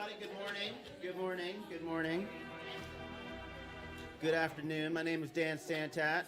everybody. Good morning. Good morning. Good morning. Good afternoon. My name is Dan Santat.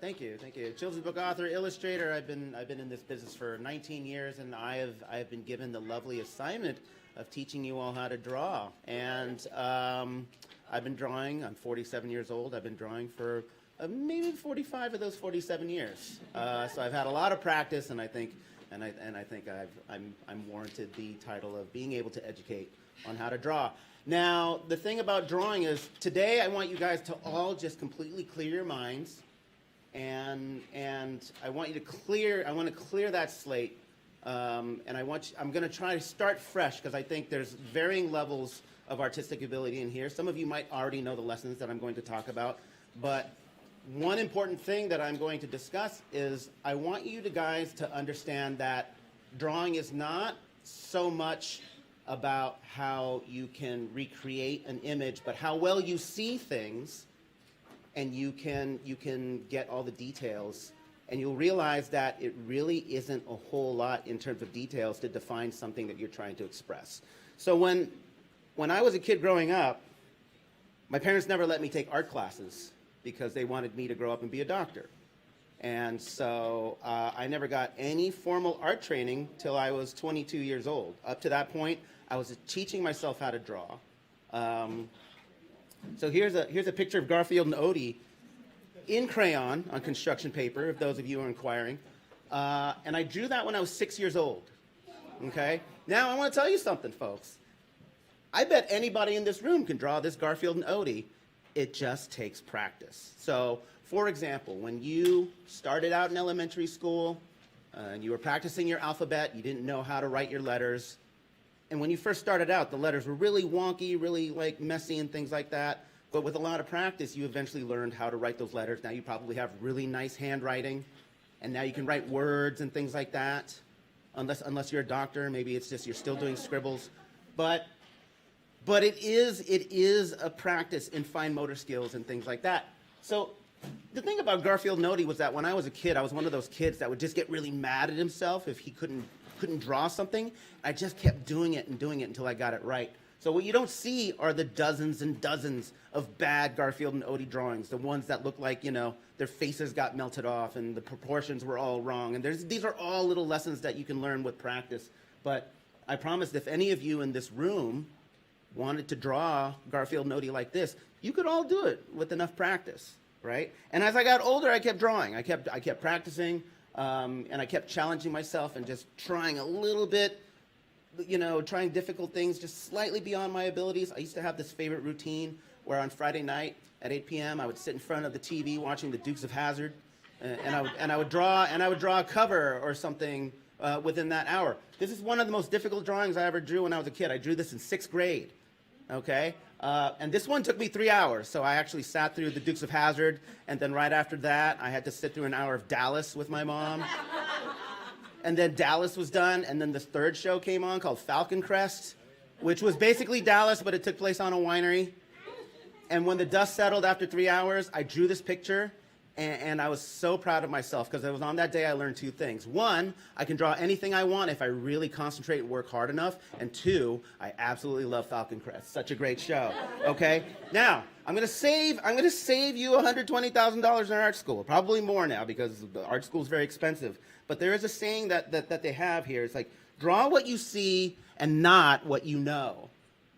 Thank you. Thank you. Children's book author, illustrator. I've been in this business for 19 years, and I have been given the lovely assignment of teaching you all how to draw. And I've been drawing. I'm 47 years old. I've been drawing for maybe 45 of those 47 years. So I've had a lot of practice, and I think I'm warranted the title of being able to educate on how to draw. Now, the thing about drawing is today I want you guys to all just completely clear your minds, and I want to clear that slate, and I'm going to try to start fresh because I think there's varying levels of artistic ability in here. Some of you might already know the lessons that I'm going to talk about, but one important thing that I'm going to discuss is I want you guys to understand that drawing is not so much about how you can recreate an image, but how well you see things, and you can get all the details, and you'll realize that it really isn't a whole lot in terms of details to define something that you're trying to express. So when I was a kid growing up, my parents never let me take art classes because they wanted me to grow up and be a doctor. And so I never got any formal art training till I was 22 years old. Up to that point, I was teaching myself how to draw. So here's a picture of Garfield and Odie in crayon on construction paper, if those of you are inquiring. And I drew that when I was 6 years old, okay? Now I want to tell you something, folks. I bet anybody in this room can draw this Garfield and Odie. It just takes practice. So, for example, when you started out in elementary school and you were practicing your alphabet, you didn't know how to write your letters. And when you first started out, the letters were really wonky, really like messy and things like that. But with a lot of practice, you eventually learned how to write those letters. Now you probably have really nice handwriting. And now you can write words and things like that. Unless you're a doctor, maybe it's just you're still doing scribbles. But it is a practice in fine motor skills and things like that. So the thing about Garfield and Odie was that when I was a kid, I was one of those kids that would just get really mad at himself if he couldn't draw something. I just kept doing it until I got it right. So what you don't see are the dozens and dozens of bad Garfield and Odie drawings, the ones that look like, their faces got melted off and the proportions were all wrong. And these are all little lessons that you can learn with practice. But I promise if any of you in this room wanted to draw Garfield and Odie like this, you could all do it with enough practice, right? And as I got older, I kept drawing. I kept practicing, and I kept challenging myself and just trying a little bit, trying difficult things just slightly beyond my abilities. I used to have this favorite routine where on Friday night at 8 p.m. I would sit in front of the TV watching the Dukes of Hazzard, and I would draw a cover or something within that hour. This is one of the most difficult drawings I ever drew when I was a kid. I drew this in 6th grade. Okay, and this one took me 3 hours, so I actually sat through the Dukes of Hazzard, and then right after that, I had to sit through an hour of Dallas with my mom. And then Dallas was done, and then this third show came on called Falcon Crest, which was basically Dallas, but it took place on a winery. And when the dust settled after 3 hours, I drew this picture, and I was so proud of myself because it was on that day I learned 2 things. 1, I can draw anything I want if I really concentrate and work hard enough. And 2, I absolutely love Falcon Crest. Such a great show. Okay? Now, I'm gonna save you $120,000 in art school. Probably more now because the art school is very expensive. But there is a saying that they have here. It's like, draw what you see and not what you know.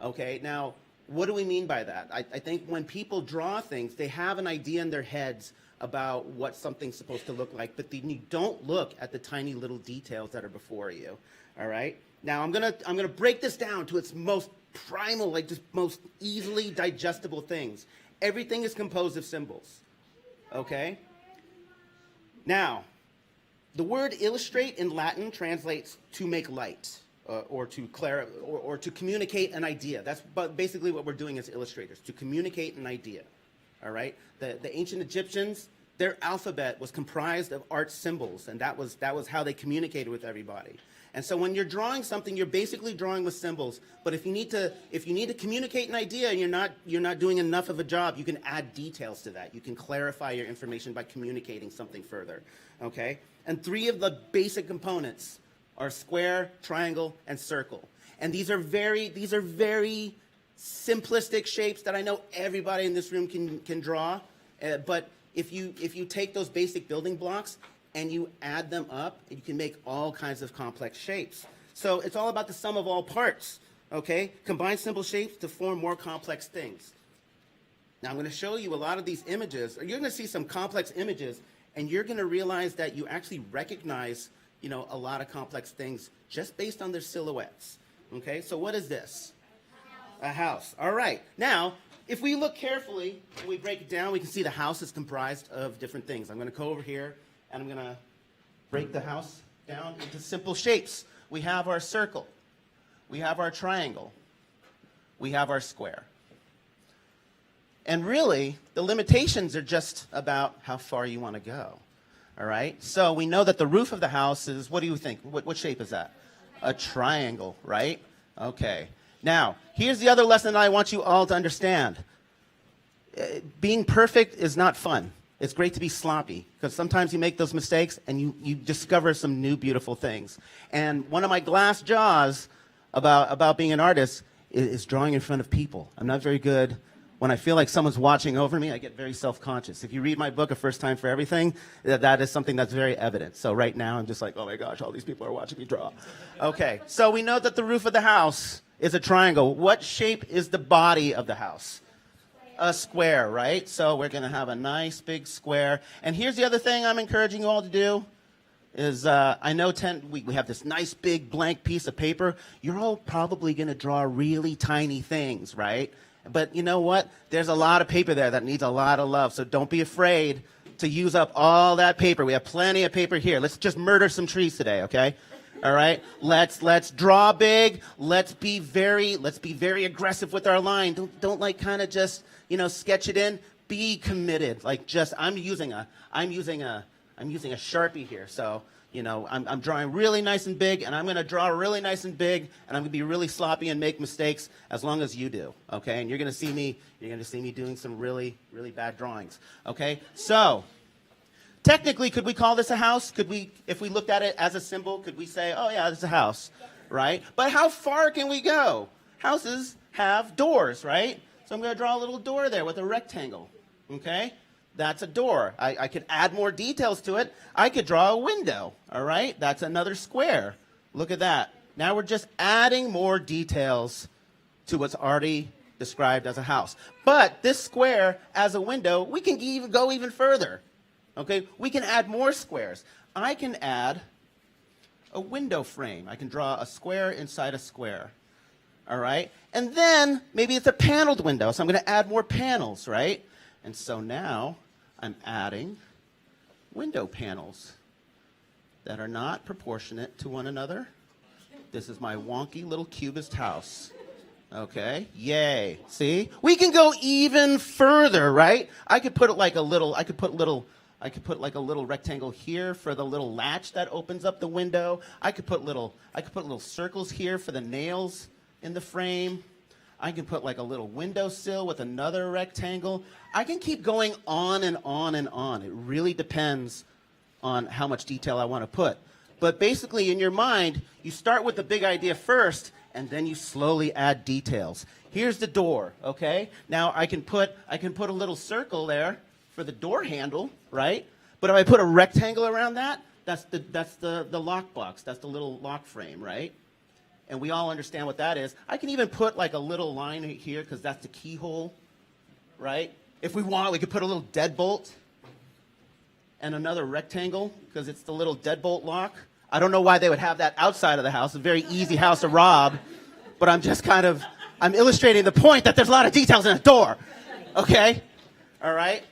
Okay? Now, what do we mean by that? I think when people draw things, they have an idea in their heads about what something's supposed to look like, but then you don't look at the tiny little details that are before you. All right? Now I'm gonna break this down to its most primal, like just most easily digestible things. Everything is composed of symbols. Okay? Now, the word illustrate in Latin translates to make light, or to communicate an idea. That's basically what we're doing as illustrators, to communicate an idea. All right? The ancient Egyptians, their alphabet was comprised of art symbols, and that was how they communicated with everybody. And so when you're drawing something, you're basically drawing with symbols. But if you need to communicate an idea and you're not doing enough of a job, you can add details to that. You can clarify your information by communicating something further. Okay? And 3 of the basic components are square, triangle, and circle. And these are very simplistic shapes that I know everybody in this room can draw. But if you take those basic building blocks and you add them up, you can make all kinds of complex shapes. So it's all about the sum of all parts, okay? Combine simple shapes to form more complex things. Now I'm going to show you a lot of these images. You're going to see some complex images, and you're going to realize that you actually recognize, you know, a lot of complex things just based on their silhouettes. Okay, so what is this? A house. All right. Now, if we look carefully and we break it down, we can see the house is comprised of different things. I'm going to go over here and I'm going to break the house down into simple shapes. We have our circle. We have our triangle. We have our square. And really, the limitations are just about how far you want to go. All right? So we know that the roof of the house is, what do you think? What shape is that? A triangle, right? Okay. Now, here's the other lesson I want you all to understand. Being perfect is not fun. It's great to be sloppy, because sometimes you make those mistakes and you discover some new beautiful things. And one of my glass jaws about being an artist is drawing in front of people. I'm not very good. When I feel like someone's watching over me, I get very self-conscious. If you read my book, A First Time for Everything, that is something that's very evident. So right now, I'm just like, oh my gosh, all these people are watching me draw. Okay, so we know that the roof of the house is a triangle. What shape is the body of the house? A square, right? So we're going to have a nice big square. And here's the other thing I'm encouraging you all to do is, I know we have this nice big blank piece of paper. You're all probably going to draw really tiny things, right? But you know what? There's a lot of paper there that needs a lot of love. So don't be afraid to use up all that paper. We have plenty of paper here. Let's just murder some trees today, okay? All right? Let's draw big. Let's be very aggressive with our line. Don't like kind of just, you know, sketch it in. Be committed. Like just I'm using a Sharpie here. So, you know, I'm drawing really nice and big, and I'm going to draw really nice and big, and I'm going to be really sloppy and make mistakes as long as you do, okay? And you're going to see me doing some really bad drawings, okay? So, technically, could we call this a house? Could we, if we looked at it as a symbol, could we say, oh yeah, this is a house, right? But how far can we go? Houses have doors, right? So I'm going to draw a little door there with a rectangle, okay? That's a door. I could add more details to it. I could draw a window, all right? That's another square. Look at that. Now we're just adding more details to what's already described as a house. But this square as a window, we can go even further, okay? We can add more squares. I can add a window frame. I can draw a square inside a square, all right? And then maybe it's a paneled window, so I'm going to add more panels, right? And so now I'm adding window panels that are not proportionate to one another. This is my wonky little cubist house. Okay, yay. See? We can go even further, right? I could put like a little rectangle here for the little latch that opens up the window. I could put little circles here for the nails in the frame. I can put like a little windowsill with another rectangle. I can keep going on and on and on. It really depends on how much detail I want to put. But basically, in your mind, you start with the big idea first, and then you slowly add details. Here's the door, okay? Now I can put a little circle there for the door handle, right? But if I put a rectangle around that, that's the lock box. That's the little lock frame, right? And we all understand what that is. I can even put like a little line here because that's the keyhole, right? If we want, we could put a little deadbolt and another rectangle because it's the little deadbolt lock. I don't know why they would have that outside of the house. It's a very easy house to rob. But I'm illustrating the point that there's a lot of details in a door, okay? All right?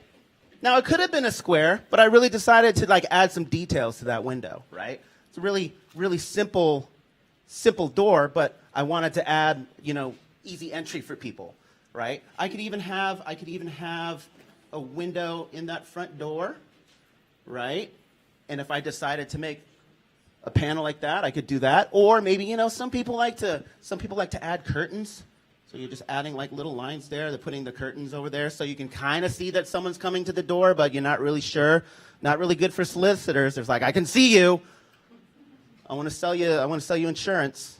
Now, it could have been a square, but I really decided to like add some details to that window, right? It's a really simple door, but I wanted to add, you know, easy entry for people, right? I could even have a window in that front door, right? And if I decided to make a panel like that, I could do that. Or maybe, you know, some people like to add curtains. So you're just adding like little lines there. They're putting the curtains over there so you can kind of see that someone's coming to the door, but you're not really sure. Not really good for solicitors. There's like, I can see you. I want to sell you insurance.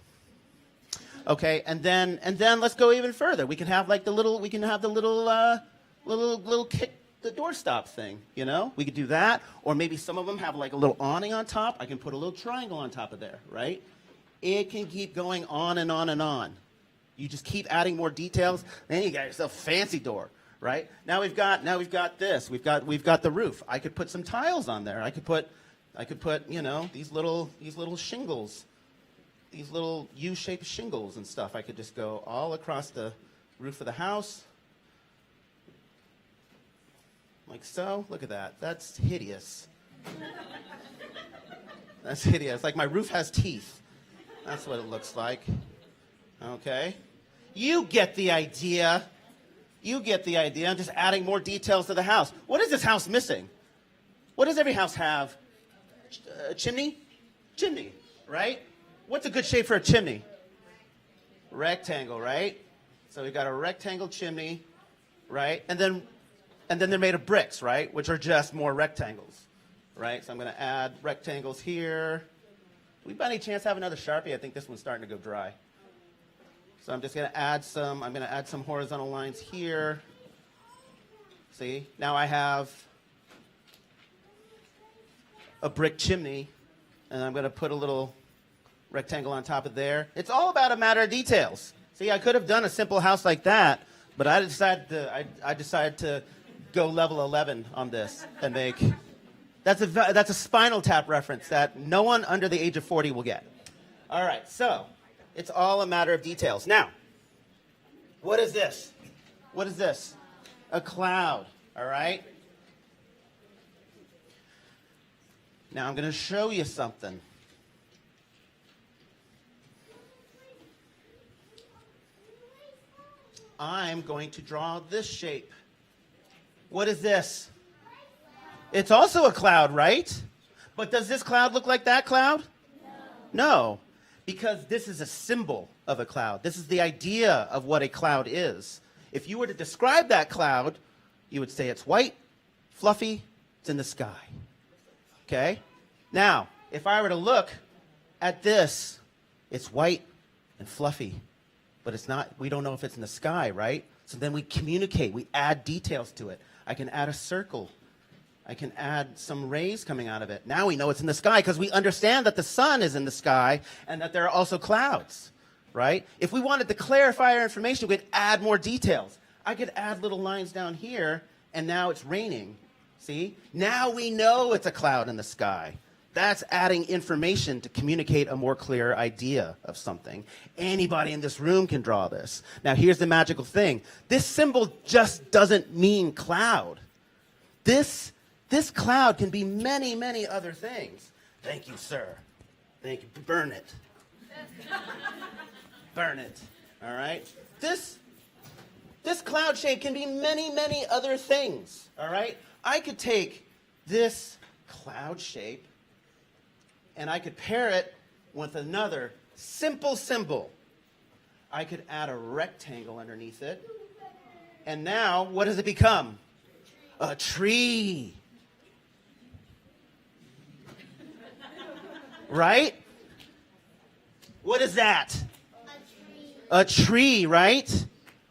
Okay, and then let's go even further. We can have like the little kick the doorstop thing, you know? We could do that, or maybe some of them have like a little awning on top. I can put a little triangle on top of there, right? It can keep going on and on and on. You just keep adding more details, then you got yourself a fancy door, right? Now we've got this. We've got the roof. I could put some tiles on there. I could put, you know, these little shingles, these little U-shaped shingles and stuff. I could just go all across the roof of the house. Like so. Look at that. That's hideous. That's hideous. Like my roof has teeth. That's what it looks like. Okay. You get the idea. You get the idea. I'm just adding more details to the house. What is this house missing? What does every house have? A chimney? Chimney, right? What's a good shape for a chimney? Rectangle, right? So we've got a rectangle chimney, right? And then they're made of bricks, right? Which are just more rectangles, right? So I'm going to add rectangles here. Do we by any chance have another Sharpie? I think this one's starting to go dry. So I'm just going to add some horizontal lines here. See? Now I have a brick chimney, and I'm going to put a little rectangle on top of there. It's all about a matter of details. See, I could have done a simple house like that, but I decided to go level 11 on this and make. That's a Spinal Tap reference that no one under the age of 40 will get. All right, so it's all a matter of details. Now, what is this? What is this? A cloud, all right? Now I'm going to show you something. I'm going to draw this shape. What is this? It's also a cloud, right? But does this cloud look like that cloud? No, because this is a symbol of a cloud. This is the idea of what a cloud is. If you were to describe that cloud, you would say it's white, fluffy, it's in the sky. Okay? Now, if I were to look at this, it's white and fluffy, but it's not, we don't know if it's in the sky, right? So then we communicate, we add details to it. I can add a circle. I can add some rays coming out of it. Now we know it's in the sky because we understand that the sun is in the sky and that there are also clouds, right? If we wanted to clarify our information, we could add more details. I could add little lines down here, and now it's raining. See? Now we know it's a cloud in the sky. That's adding information to communicate a more clear idea of something. Anybody in this room can draw this. Now here's the magical thing. This symbol just doesn't mean cloud. This cloud can be many, many other things. Thank you, sir. Thank you. Burn it. Burn it. All right? This cloud shape can be many, many other things. All right? I could take this cloud shape and I could pair it with another simple symbol. I could add a rectangle underneath it. And now, what does it become? A tree. Right? What is that? A tree, right?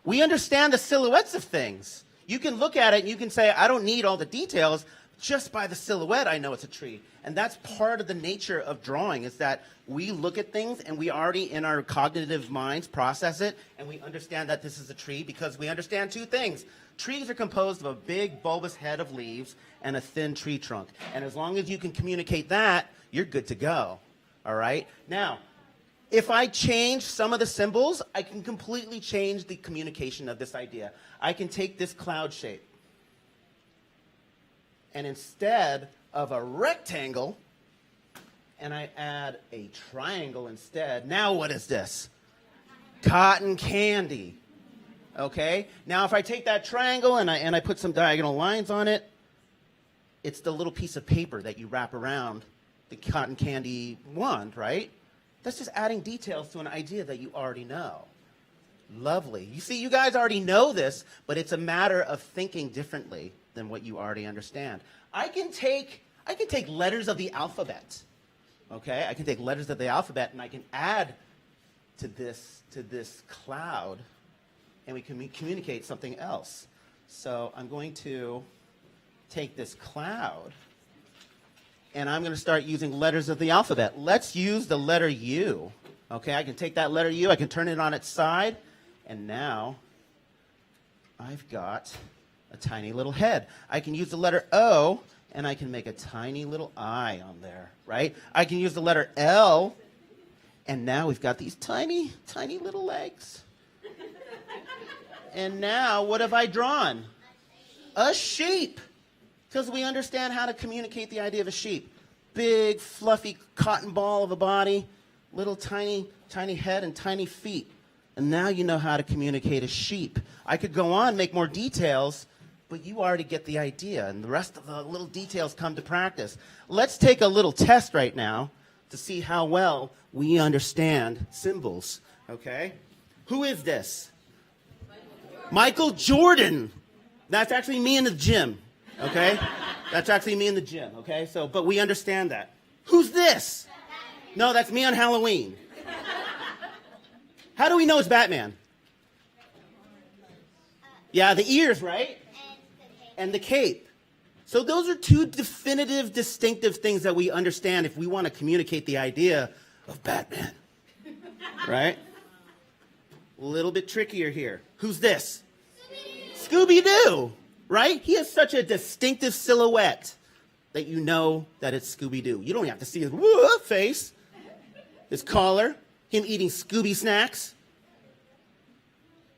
We understand the silhouettes of things. You can look at it and you can say, I don't need all the details. Just by the silhouette, I know it's a tree. And that's part of the nature of drawing, is that we look at things and we already, in our cognitive minds, process it, and we understand that this is a tree because we understand two things. Trees are composed of a big bulbous head of leaves and a thin tree trunk. And as long as you can communicate that, you're good to go. All right? Now, if I change some of the symbols, I can completely change the communication of this idea. I can take this cloud shape, and instead of a rectangle, and I add a triangle instead, now what is this? Cotton candy. Okay? Now if I take that triangle and I put some diagonal lines on it, it's the little piece of paper that you wrap around the cotton candy wand, right? That's just adding details to an idea that you already know. Lovely. You see, you guys already know this, but it's a matter of thinking differently than what you already understand. I can take letters of the alphabet. Okay? I can take letters of the alphabet and I can add to this cloud, and we can communicate something else. So I'm going to take this cloud, and I'm going to start using letters of the alphabet. Let's use the letter U. Okay, I can take that letter U, I can turn it on its side, and now I've got a tiny little head. I can use the letter O, and I can make a tiny little eye on there, right? I can use the letter L, and now we've got these tiny, tiny little legs. And now, what have I drawn? A sheep. Because we understand how to communicate the idea of a sheep. Big, fluffy cotton ball of a body, little tiny, tiny head and tiny feet. And now you know how to communicate a sheep. I could go on, make more details, but you already get the idea, and the rest of the little details come to practice. Let's take a little test right now to see how well we understand symbols, okay? Who is this? Michael Jordan. That's actually me in the gym, okay? That's actually me in the gym, okay? So, but we understand that. Who's this? No, that's me on Halloween. How do we know it's Batman? Yeah, the ears, right? And the cape. So those are two definitive, distinctive things that we understand if we want to communicate the idea of Batman, right? A little bit trickier here. Who's this? Scooby-Doo, right? He has such a distinctive silhouette that you know that it's Scooby-Doo. You don't have to see his face, his collar, him eating Scooby snacks.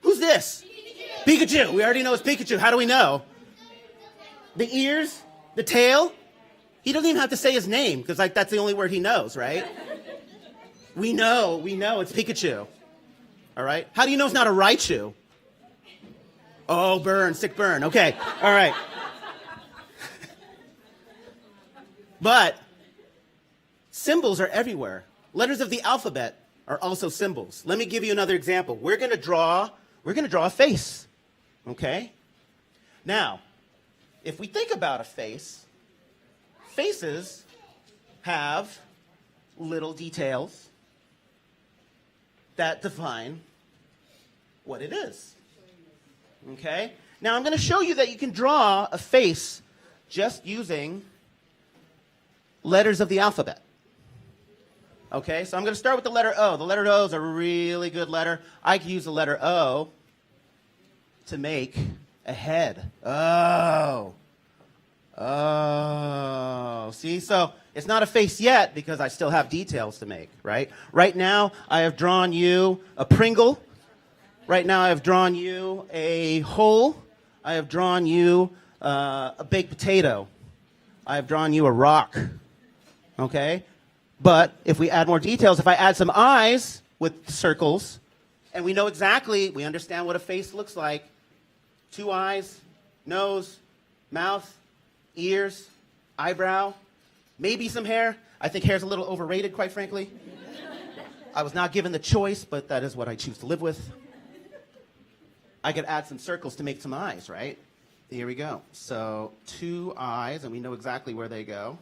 Who's this? Pikachu. We already know it's Pikachu. How do we know? The ears, the tail. He doesn't even have to say his name because like that's the only word he knows, right? We know it's Pikachu. All right? How do you know it's not a Raichu? Oh, burn, sick burn. Okay, all right. But symbols are everywhere. Letters of the alphabet are also symbols. Let me give you another example. We're going to draw a face, okay? Now, if we think about a face, faces have little details that define what it is. Okay? Now I'm going to show you that you can draw a face just using letters of the alphabet. Okay? So I'm going to start with the letter O. The letter O is a really good letter. I can use the letter O to make a head. Oh. Oh. See? So it's not a face yet because I still have details to make, right? Right now, I have drawn you a Pringle. Right now, I have drawn you a hole. I have drawn you a baked potato. I have drawn you a rock. Okay? But if we add more details, if I add some eyes with circles, and we know exactly, we understand what a face looks like. 2 eyes, nose, mouth, ears, eyebrow, maybe some hair. I think hair is a little overrated, quite frankly. I was not given the choice, but that is what I choose to live with. I could add some circles to make some eyes, right? Here we go. So 2 eyes, and we know exactly where they go.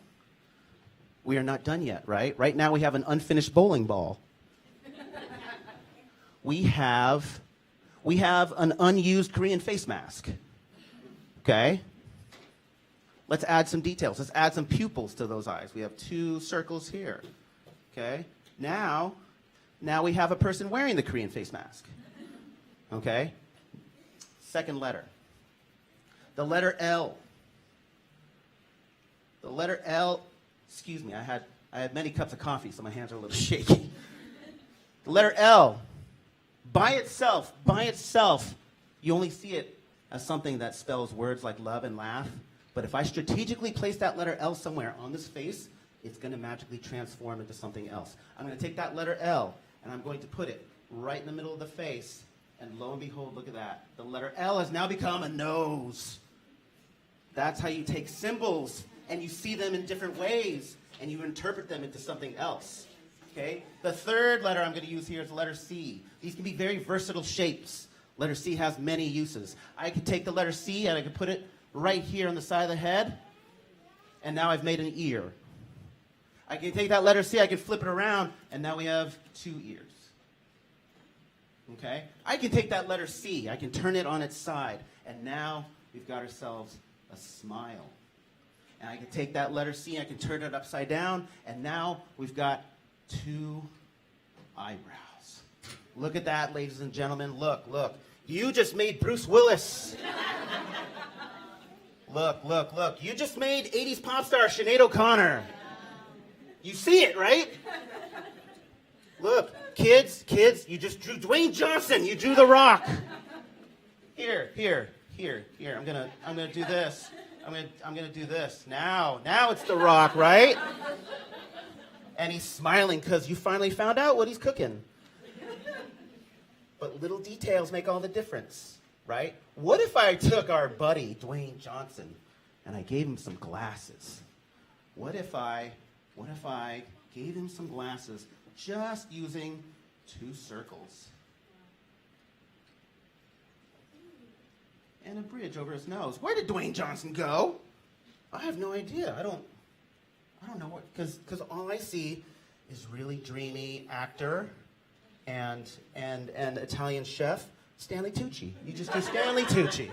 We are not done yet, right? Right now we have an unfinished bowling ball. We have an unused Korean face mask. Okay? Let's add some details. Let's add some pupils to those eyes. We have 2 circles here. Okay? Now we have a person wearing the Korean face mask. Okay? Second letter. The letter L. The letter L, excuse me, I had many cups of coffee, so my hands are a little shaky. The letter L, by itself, you only see it as something that spells words like love and laugh. But if I strategically place that letter L somewhere on this face, it's going to magically transform into something else. I'm going to take that letter L, and I'm going to put it right in the middle of the face. And lo and behold, look at that. The letter L has now become a nose. That's how you take symbols, and you see them in different ways, and you interpret them into something else. Okay? The third letter I'm going to use here is the letter C. These can be very versatile shapes. Letter C has many uses. I could take the letter C, and I could put it right here on the side of the head, and now I've made an ear. I can take that letter C, I can flip it around, and now we have 2 ears. Okay? I can take that letter C, I can turn it on its side, and now we've got ourselves a smile. And I can take that letter C, I can turn it upside down, and now we've got 2 eyebrows. Look at that, ladies and gentlemen. Look, look. You just made Bruce Willis. Look, look, look. You just made 80s pop star Sinead O'Connor. You see it, right? Look, kids, you just drew Dwayne Johnson. You drew The Rock. Here. I'm gonna do this. I'm gonna do this. Now it's The Rock, right? And he's smiling because you finally found out what he's cooking. But little details make all the difference, right? What if I took our buddy Dwayne Johnson and I gave him some glasses? What if I gave him some glasses just using 2 circles? And a bridge over his nose. Where did Dwayne Johnson go? I have no idea. I don't know what, because all I see is really dreamy actor and Italian chef Stanley Tucci. You just do Stanley Tucci.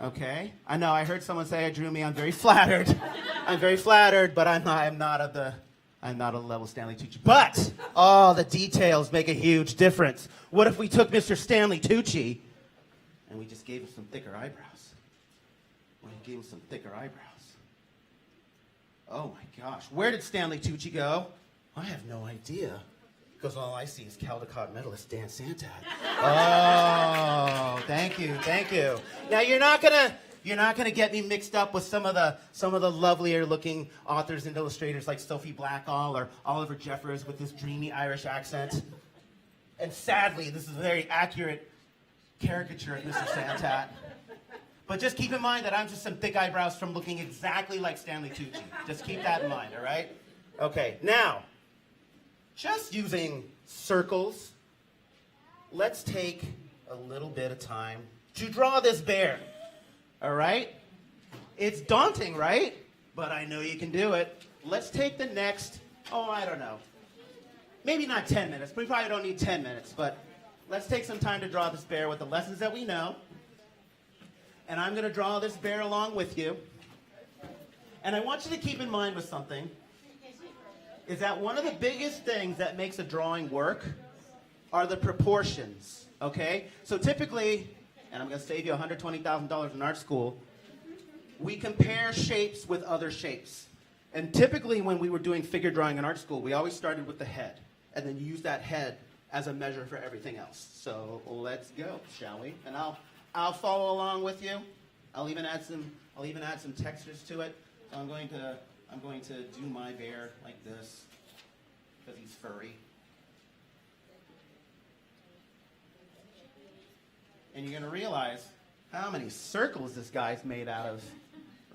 Okay? I know, I heard someone say I drew me. I'm very flattered. I'm very flattered, but I'm not of the level of Stanley Tucci. But all the details make a huge difference. What if we took Mr. Stanley Tucci and we just gave him some thicker eyebrows? We gave him some thicker eyebrows. Oh my gosh, where did Stanley Tucci go? I have no idea. Because all I see is Caldecott medalist Dan Santat. Oh, thank you. Now you're not gonna get me mixed up with some of the lovelier looking authors and illustrators like Sophie Blackall or Oliver Jeffers with this dreamy Irish accent. And sadly, this is a very accurate caricature of Mr. Santat. But just keep in mind that I'm just some thick eyebrows from looking exactly like Stanley Tucci. Just keep that in mind, all right? Okay, now, just using circles, let's take a little bit of time to draw this bear, all right? It's daunting, right? But I know you can do it. Let's take the next, I don't know, maybe not 10 minutes. We probably don't need 10 minutes, but let's take some time to draw this bear with the lessons that we know. And I'm going to draw this bear along with you. And I want you to keep in mind with something, is that one of the biggest things that makes a drawing work are the proportions, okay? So typically, and I'm going to save you $120,000 in art school, we compare shapes with other shapes. And typically when we were doing figure drawing in art school, we always started with the head, and then use that head as a measure for everything else. So let's go, shall we? And I'll follow along with you. I'll even add some textures to it. So I'm going to do my bear like this because he's furry. And you're going to realize how many circles this guy's made out of,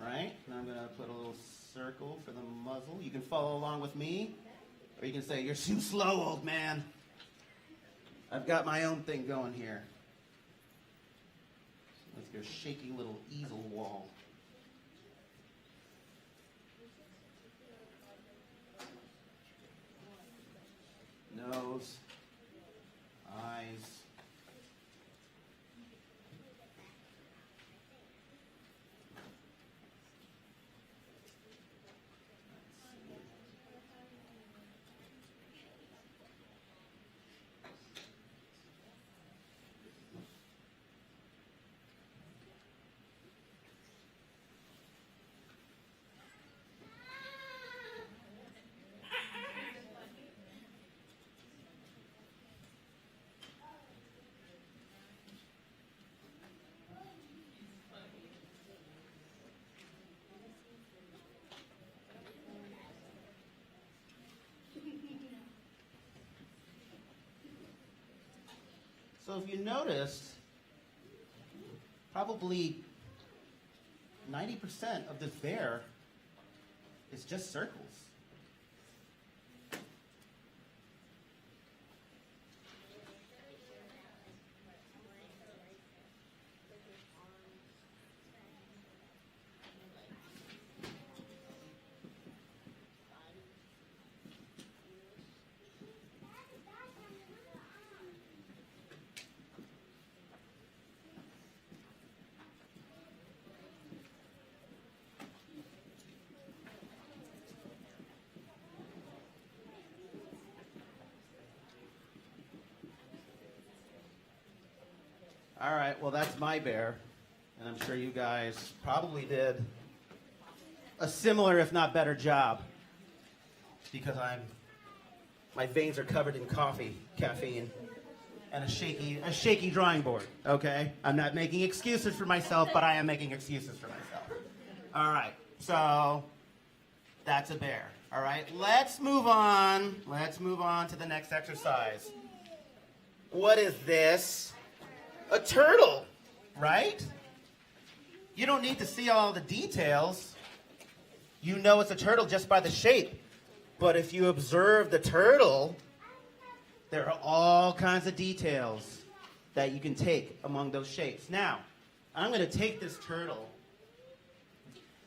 right? And I'm going to put a little circle for the muzzle. You can follow along with me, or you can say, "You're too slow, old man. I've got my own thing going here." With your shaky little easel wall. Nose, eyes. So if you noticed, probably 90% of this bear is just circles. All right, well, that's my bear. And I'm sure you guys probably did a similar, if not better, job. Because my veins are covered in coffee, caffeine, and a shaky drawing board, okay? I'm not making excuses for myself, but I am making excuses for myself. All right, so that's a bear. All right, let's move on. Let's move on to the next exercise. What is this? A turtle, right? You don't need to see all the details. You know it's a turtle just by the shape. But if you observe the turtle, there are all kinds of details that you can take among those shapes. Now, I'm going to take this turtle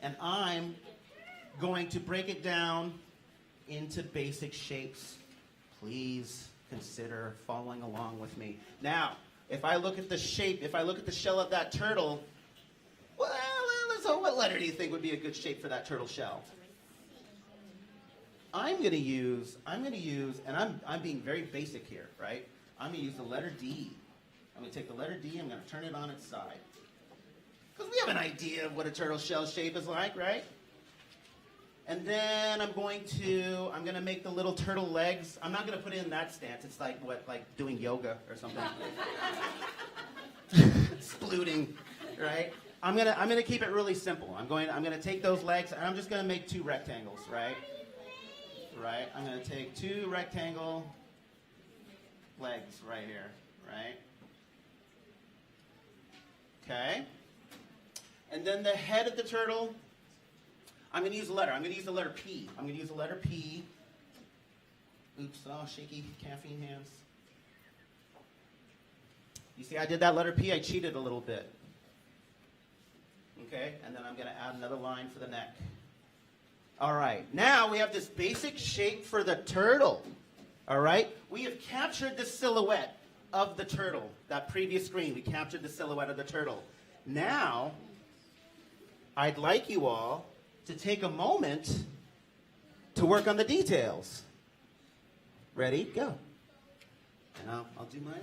and I'm going to break it down into basic shapes. Please consider following along with me. Now, if I look at the shape, if I look at the shell of that turtle, well, so what letter do you think would be a good shape for that turtle shell? I'm going to use, and I'm being very basic here, right? I'm going to use the letter D. I'm going to take the letter D, I'm going to turn it on its side. Because we have an idea of what a turtle shell shape is like, right? And then I'm going to make the little turtle legs. I'm not going to put it in that stance. It's like doing yoga or something. Splooting, right? I'm gonna keep it really simple. I'm gonna take those legs and I'm just gonna make two rectangles, right? Right. I'm gonna take two rectangle legs right here, right? Okay. And then the head of the turtle, I'm gonna use a letter. I'm gonna use the letter P. I'm gonna use the letter P. Oops, oh, shaky caffeine hands. You see, I did that letter P. I cheated a little bit. Okay, and then I'm going to add another line for the neck. All right, now we have this basic shape for the turtle. All right, we have captured the silhouette of the turtle. That previous screen, we captured the silhouette of the turtle. Now, I'd like you all to take a moment to work on the details. Ready? Go. And I'll do mine.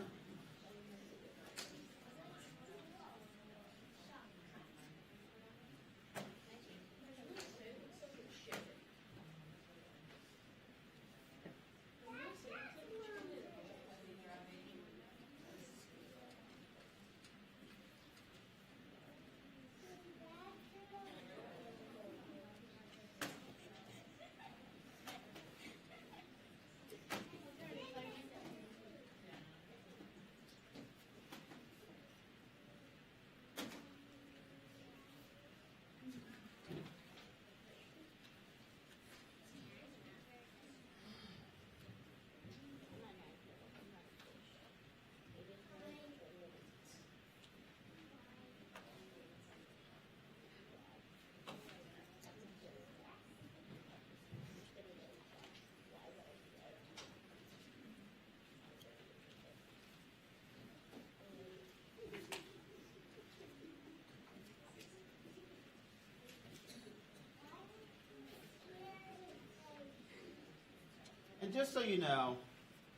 And just so you know,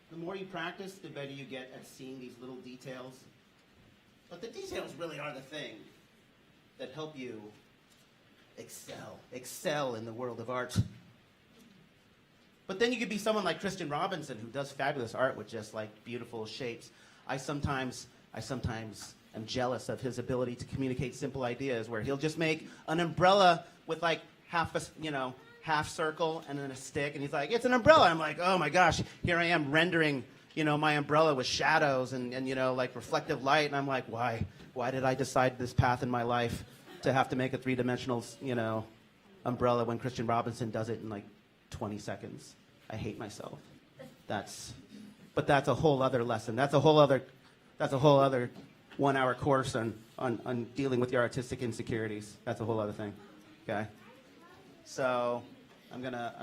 the more you practice, the better you get at seeing these little details. But the details really are the thing that help you excel in the world of art. But then you could be someone like Christian Robinson, who does fabulous art with just like beautiful shapes. I sometimes am jealous of his ability to communicate simple ideas, where he'll just make an umbrella with like half circle and then a stick, and he's like, it's an umbrella. I'm like, oh my gosh, here I am rendering, my umbrella with shadows and like reflective light, and I'm like, why did I decide this path in my life to have to make a three-dimensional, umbrella when Christian Robinson does it in like 20 seconds? I hate myself. But that's a whole other lesson. That's a whole other 1-hour course on dealing with your artistic insecurities. That's a whole other thing. Okay. So I'm gonna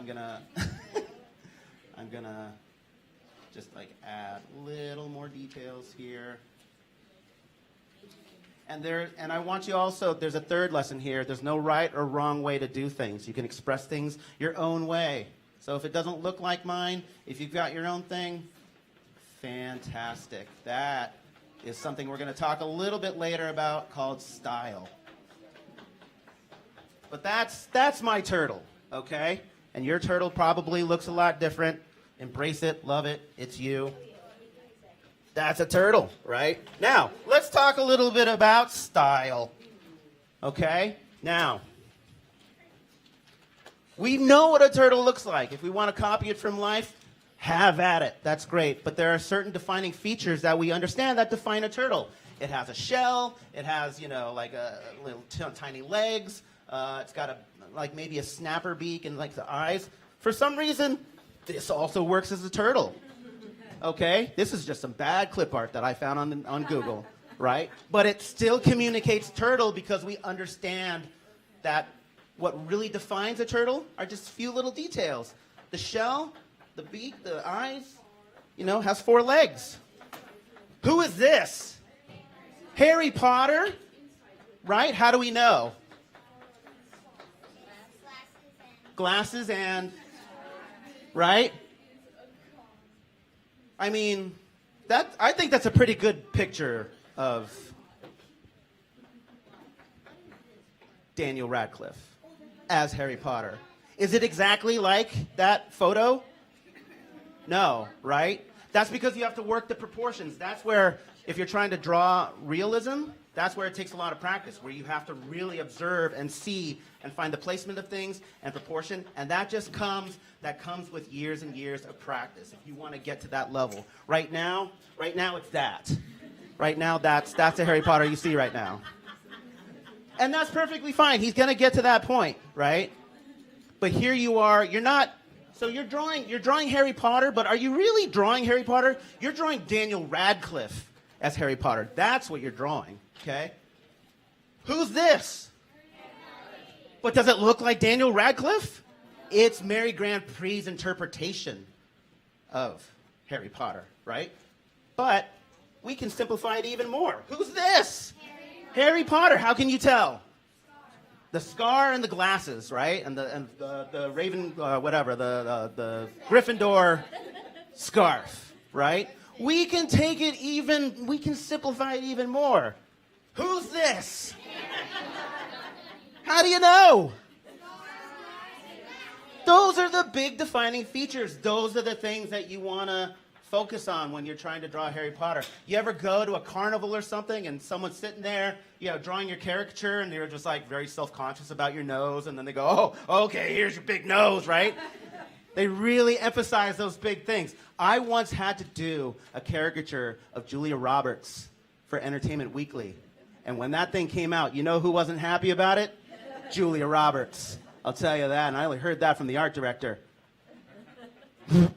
just like add little more details here. And I want you also, there's a third lesson here. There's no right or wrong way to do things. You can express things your own way. So if it doesn't look like mine, if you've got your own thing, fantastic. That is something we're going to talk a little bit later about called style. But that's my turtle, okay? And your turtle probably looks a lot different. Embrace it, love it, it's you. That's a turtle, right? Now, let's talk a little bit about style, okay? Now, we know what a turtle looks like. If we want to copy it from life, have at it. That's great. But there are certain defining features that we understand that define a turtle. It has a shell. It has, like a little tiny legs. It's got like maybe a snapper beak and like the eyes. For some reason, this also works as a turtle. Okay? This is just some bad clip art that I found on Google, right? But it still communicates turtle because we understand that what really defines a turtle are just a few little details. The shell, the beak, the eyes, has 4 legs. Who is this? Harry Potter, right? How do we know? Glasses and, right? I mean, I think that's a pretty good picture of Daniel Radcliffe as Harry Potter. Is it exactly like that photo? No, right? That's because you have to work the proportions. That's where, if you're trying to draw realism, that's where it takes a lot of practice, where you have to really observe and see and find the placement of things and proportion, and that comes with years and years of practice if you want to get to that level. Right now it's that. Right now, that's the Harry Potter you see right now. And that's perfectly fine. He's going to get to that point, right? But here you are, you're drawing Harry Potter, but are you really drawing Harry Potter? You're drawing Daniel Radcliffe as Harry Potter. That's what you're drawing, okay? Who's this? But does it look like Daniel Radcliffe? It's Mary Grand Prix's interpretation of Harry Potter, right? But we can simplify it even more. Who's this? Harry Potter. How can you tell? The scar and the glasses, right? And the Raven, whatever, the Gryffindor scarf, right? We can simplify it even more. Who's this? How do you know? Those are the big defining features. Those are the things that you want to focus on when you're trying to draw Harry Potter. You ever go to a carnival or something and someone's sitting there, drawing your caricature, and you're just like very self-conscious about your nose, and then they go, oh, okay, here's your big nose, right? They really emphasize those big things. I once had to do a caricature of Julia Roberts for Entertainment Weekly. And when that thing came out, you know who wasn't happy about it? Julia Roberts. I'll tell you that, and I only heard that from the art director.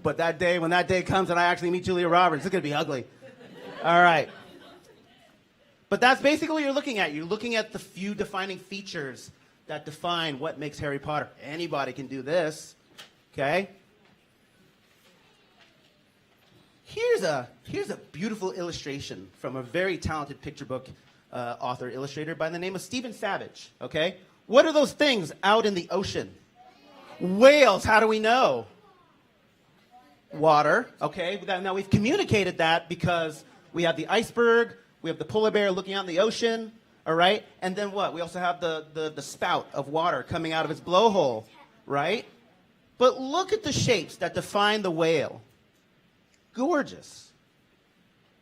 But when that day comes and I actually meet Julia Roberts, it's going to be ugly. All right. But that's basically what you're looking at. You're looking at the few defining features that define what makes Harry Potter. Anybody can do this, okay? Here's a beautiful illustration from a very talented picture book author, illustrator by the name of Stephen Savage, okay? What are those things out in the ocean? Whales, how do we know? Water, okay? Now we've communicated that because we have the iceberg, we have the polar bear looking out in the ocean, all right? And then what? We also have the spout of water coming out of its blowhole, right? But look at the shapes that define the whale. Gorgeous,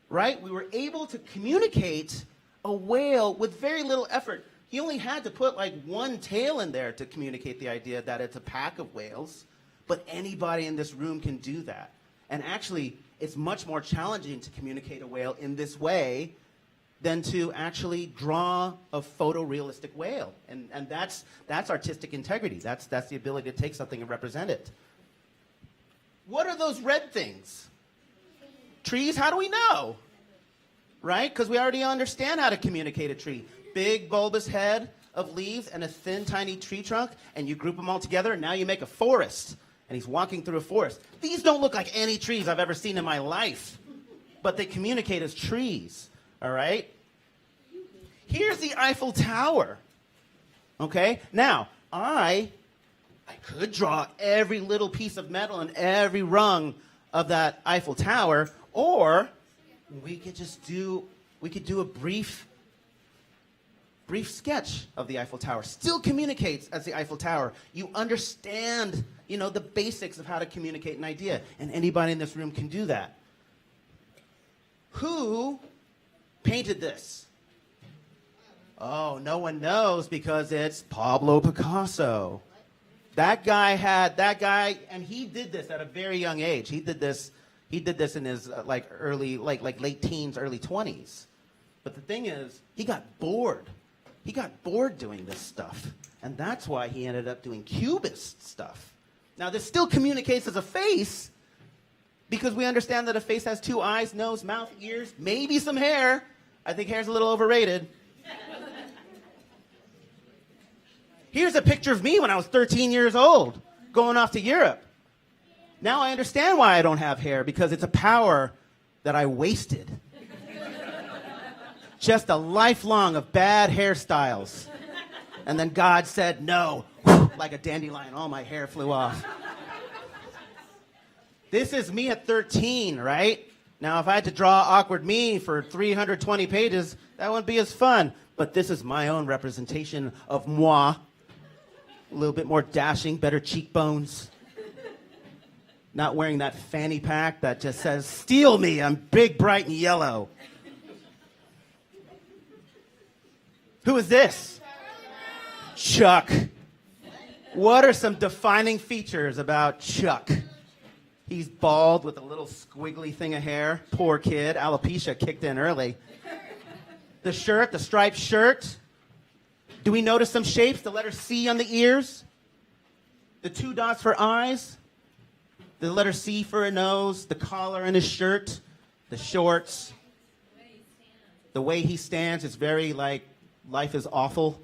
right? We were able to communicate a whale with very little effort. He only had to put like one tail in there to communicate the idea that it's a pack of whales. But anybody in this room can do that. And actually, it's much more challenging to communicate a whale in this way than to actually draw a photorealistic whale. And that's artistic integrity. That's the ability to take something and represent it. What are those red things? Trees, how do we know? Right? Because we already understand how to communicate a tree. Big bulbous head of leaves and a thin, tiny tree trunk, and you group them all together, and now you make a forest. And he's walking through a forest. These don't look like any trees I've ever seen in my life, but they communicate as trees, all right? Here's the Eiffel Tower, okay? Now, I could draw every little piece of metal and every rung of that Eiffel Tower, or we could just do we could do a brief sketch of the Eiffel Tower. Still communicates as the Eiffel Tower. You understand, the basics of how to communicate an idea. And anybody in this room can do that. Who painted this? Oh, no one knows because it's Pablo Picasso. That guy, and he did this at a very young age. He did this in his late teens, early 20s. But the thing is, he got bored. He got bored doing this stuff. And that's why he ended up doing cubist stuff. Now, this still communicates as a face because we understand that a face has 2 eyes, nose, mouth, ears, maybe some hair. I think hair's a little overrated. Here's a picture of me when I was 13 years old, going off to Europe. Now I understand why I don't have hair, because it's a power that I wasted. Just a lifelong of bad hairstyles. And then God said no, like a dandelion, all my hair flew off. This is me at 13, right? Now, if I had to draw awkward me for 320 pages, that wouldn't be as fun. But this is my own representation of moi. A little bit more dashing, better cheekbones. Not wearing that fanny pack that just says, "Steal me, I'm big, bright, and yellow." Who is this? Chuck. What are some defining features about Chuck? He's bald with a little squiggly thing of hair. Poor kid. Alopecia kicked in early. The shirt, the striped shirt. Do we notice some shapes? The letter C on the ears. The 2 dots for eyes. The letter C for a nose. The collar in his shirt. The shorts. The way he stands is very like life is awful.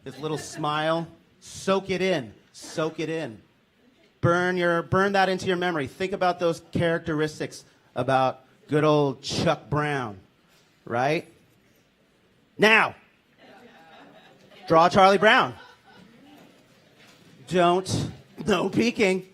His little smile. Soak it in. Soak it in. Burn that into your memory. Think about those characteristics about good old Chuck Brown, right? Now, draw Charlie Brown. No peeking.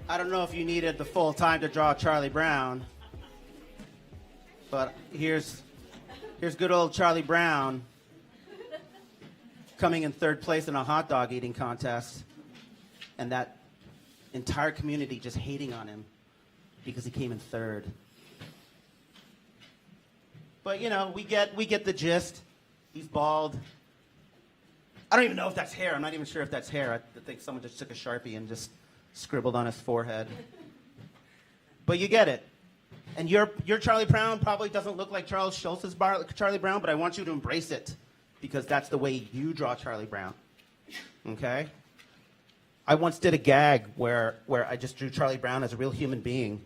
I don't know if you needed the full time to draw Charlie Brown, but here's good old Charlie Brown coming in 3rd place in a hot dog eating contest, and that entire community just hating on him because he came in 3rd. But we get the gist. He's bald. I don't even know if that's hair. I'm not even sure if that's hair. I think someone just took a Sharpie and just scribbled on his forehead. But you get it. And your Charlie Brown probably doesn't look like Charles Schultz's Charlie Brown, but I want you to embrace it because that's the way you draw Charlie Brown. Okay? I once did a gag where I just drew Charlie Brown as a real human being.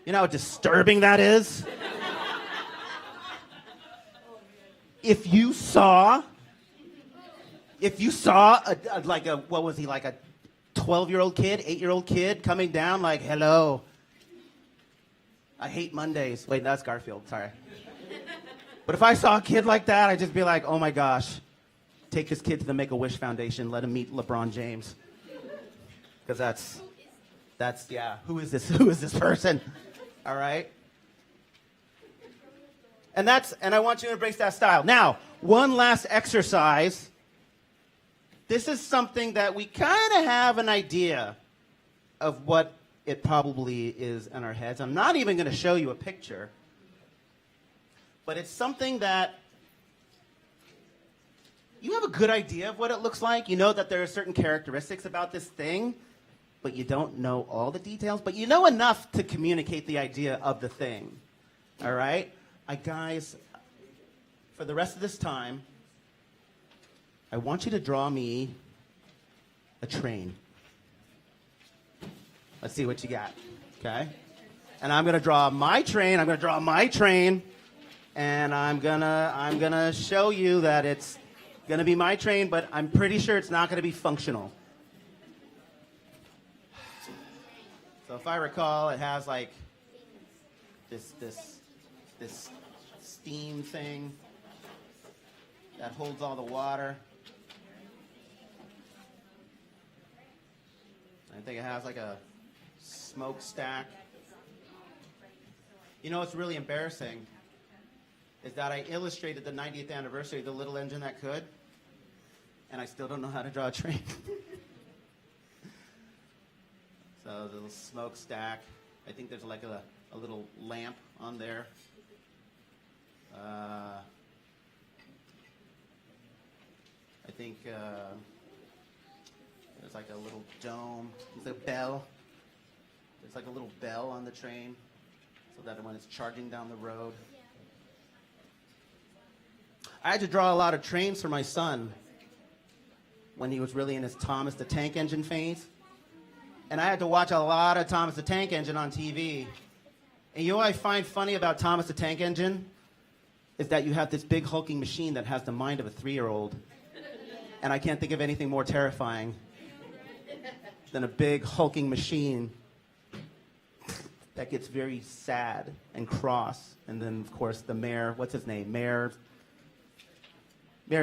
You know how disturbing that is? If you saw what was he, like a 12-year-old kid, 8-year-old kid coming down like, hello, I hate Mondays. Wait, that's Garfield, sorry. But if I saw a kid like that, I'd just be like, oh my gosh, take this kid to the Make-A-Wish Foundation, let him meet LeBron James. Because that's, yeah, who is this person? All right? And I want you to embrace that style. Now, one last exercise. This is something that we kind of have an idea of what it probably is in our heads. I'm not even going to show you a picture, but it's something that you have a good idea of what it looks like. You know that there are certain characteristics about this thing, but you don't know all the details, but you know enough to communicate the idea of the thing. All right? Guys, for the rest of this time, I want you to draw me a train. Let's see what you got, okay? And I'm gonna draw my train, and I'm gonna show you that it's gonna be my train, but I'm pretty sure it's not gonna be functional. So if I recall, it has like this steam thing that holds all the water. I think it has like a smokestack. You know what's really embarrassing is that I illustrated the 90th anniversary of The Little Engine That Could, and I still don't know how to draw a train. So the little smokestack. I think there's like a little lamp on there. I think there's like a little dome. There's a bell. There's like a little bell on the train so that when it's charging down the road. I had to draw a lot of trains for my son when he was really in his Thomas the Tank Engine phase. And I had to watch a lot of Thomas the Tank Engine on TV. And you know what I find funny about Thomas the Tank Engine? Is that you have this big hulking machine that has the mind of a 3-year-old. And I can't think of anything more terrifying than a big hulking machine that gets very sad and cross. And then, of course, the mayor, what's his name? Mayor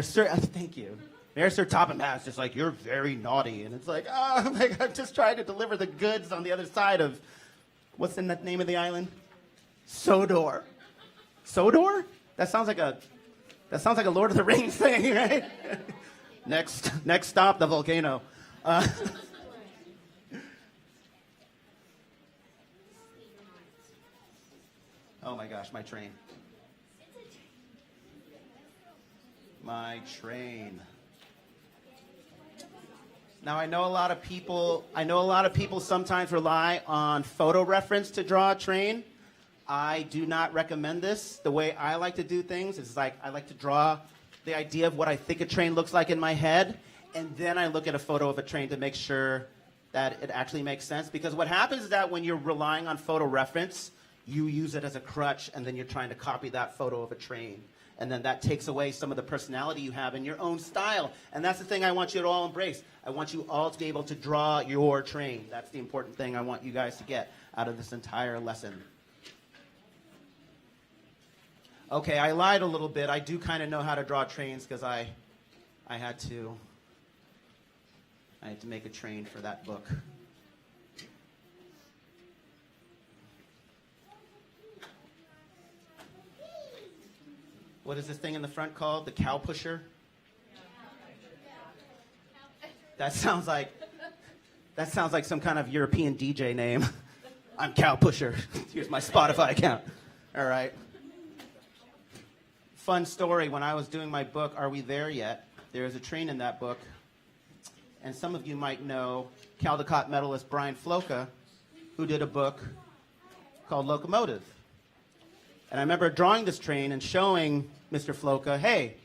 Sir, thank you. Mayor Sir Topham Hatt's just like, you're very naughty. And it's like, oh, I'm just trying to deliver the goods on the other side of, what's the name of the island? Sodor. Sodor? That sounds like a Lord of the Rings thing, right? Next stop, the volcano. Oh my gosh, my train. My train. Now I know a lot of people sometimes rely on photo reference to draw a train. I do not recommend this. The way I like to do things is like I like to draw the idea of what I think a train looks like in my head, and then I look at a photo of a train to make sure that it actually makes sense. Because what happens is that when you're relying on photo reference, you use it as a crutch, and then you're trying to copy that photo of a train. And then that takes away some of the personality you have in your own style. And that's the thing I want you to all embrace. I want you all to be able to draw your train. That's the important thing I want you guys to get out of this entire lesson. Okay, I lied a little bit. I do kind of know how to draw trains because I had to make a train for that book. What is this thing in the front called? The cow pusher? That sounds like some kind of European DJ name. I'm cow pusher. Here's my Spotify account. All right. Fun story, when I was doing my book, Are We There Yet? There is a train in that book. And some of you might know Caldecott medalist Brian Floca, who did a book called Locomotive. And I remember drawing this train and showing Mr. Floka, hey,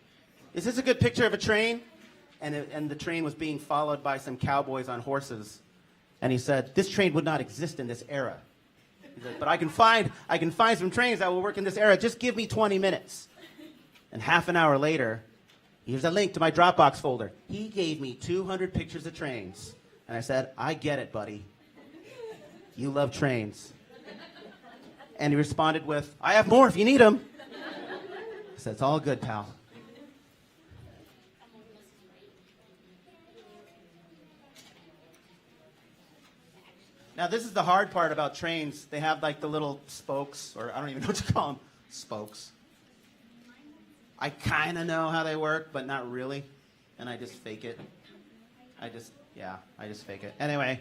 is this a good picture of a train? And the train was being followed by some cowboys on horses. And he said, this train would not exist in this era. He said, but I can find some trains that will work in this era. Just give me 20 minutes. And half an hour later, here's a link to my Dropbox folder. He gave me 200 pictures of trains. And I said, I get it, buddy. You love trains. And he responded with, I have more if you need them. I said, it's all good, pal. Now, this is the hard part about trains. They have like the little spokes, or I don't even know what to call them, spokes. I kind of know how they work, but not really. And I just fake it. I just fake it. Anyway,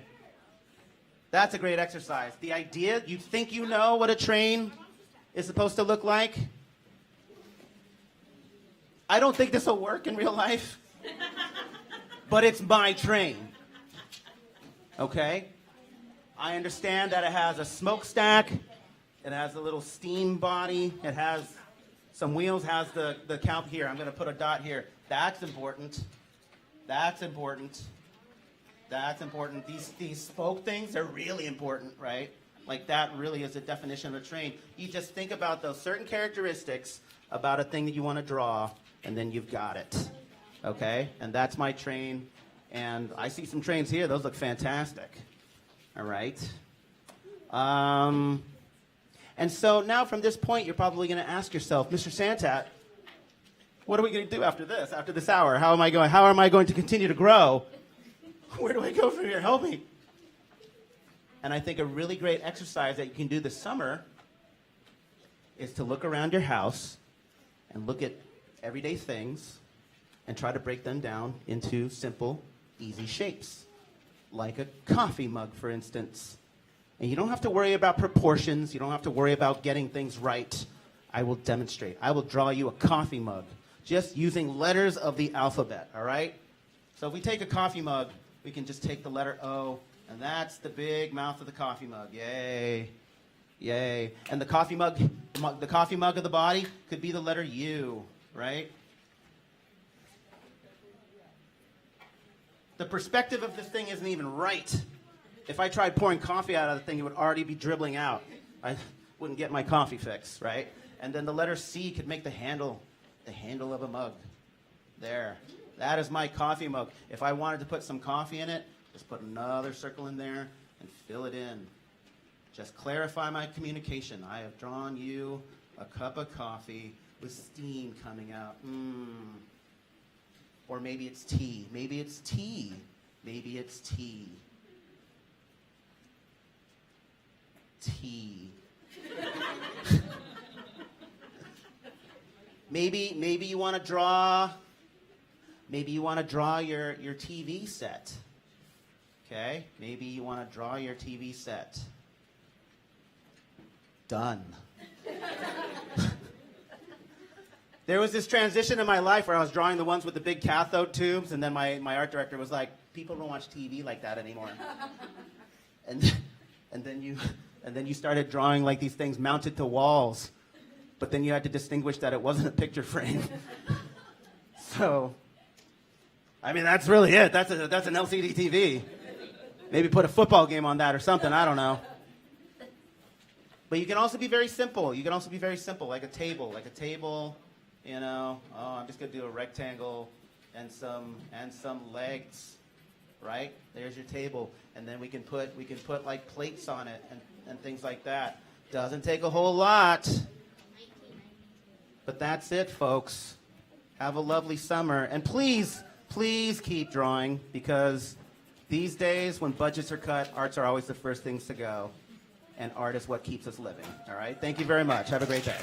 that's a great exercise. The idea, you think you know what a train is supposed to look like? I don't think this will work in real life, but it's my train. Okay? I understand that it has a smokestack, it has a little steam body, it has some wheels, has the count here. I'm going to put a dot here. That's important. That's important. That's important. These spoke things are really important, right? Like that really is the definition of a train. You just think about those certain characteristics about a thing that you want to draw, and then you've got it. Okay? And that's my train. And I see some trains here. Those look fantastic. All right? And so now from this point, you're probably going to ask yourself, Mr. Santat, what are we going to do after this hour? How am I going to continue to grow? Where do I go from here? Help me. And I think a really great exercise that you can do this summer is to look around your house and look at everyday things and try to break them down into simple, easy shapes. Like a coffee mug, for instance. And you don't have to worry about proportions. You don't have to worry about getting things right. I will demonstrate. I will draw you a coffee mug just using letters of the alphabet, all right? So if we take a coffee mug, we can just take the letter O, and that's the big mouth of the coffee mug. Yay. Yay. And the coffee mug of the body could be the letter U, right? The perspective of this thing isn't even right. If I tried pouring coffee out of the thing, it would already be dribbling out. I wouldn't get my coffee fix, right? And then the letter C could make the handle of a mug. There. That is my coffee mug. If I wanted to put some coffee in it, just put another circle in there and fill it in. Just clarify my communication. I have drawn you a cup of coffee with steam coming out. Or maybe it's tea. Maybe it's tea. Maybe it's tea. Tea. Maybe you want to draw. Maybe you want to draw your TV set. Okay? Maybe you want to draw your TV set. Done. There was this transition in my life where I was drawing the ones with the big cathode tubes, and then my art director was like, people don't watch TV like that anymore. and then you started drawing like these things mounted to walls, but then you had to distinguish that it wasn't a picture frame. So, I mean, that's really it. That's an LCD TV. Maybe put a football game on that or something, I don't know. But you can also be very simple. Like a table. You know, I'm just gonna do a rectangle and some legs, right? There's your table, and then we can put like plates on it and things like that. Doesn't take a whole lot, but that's it, folks. Have a lovely summer, and please keep drawing, because these days when budgets are cut, arts are always the first things to go, and art is what keeps us living. All right, thank you very much. Have a great day.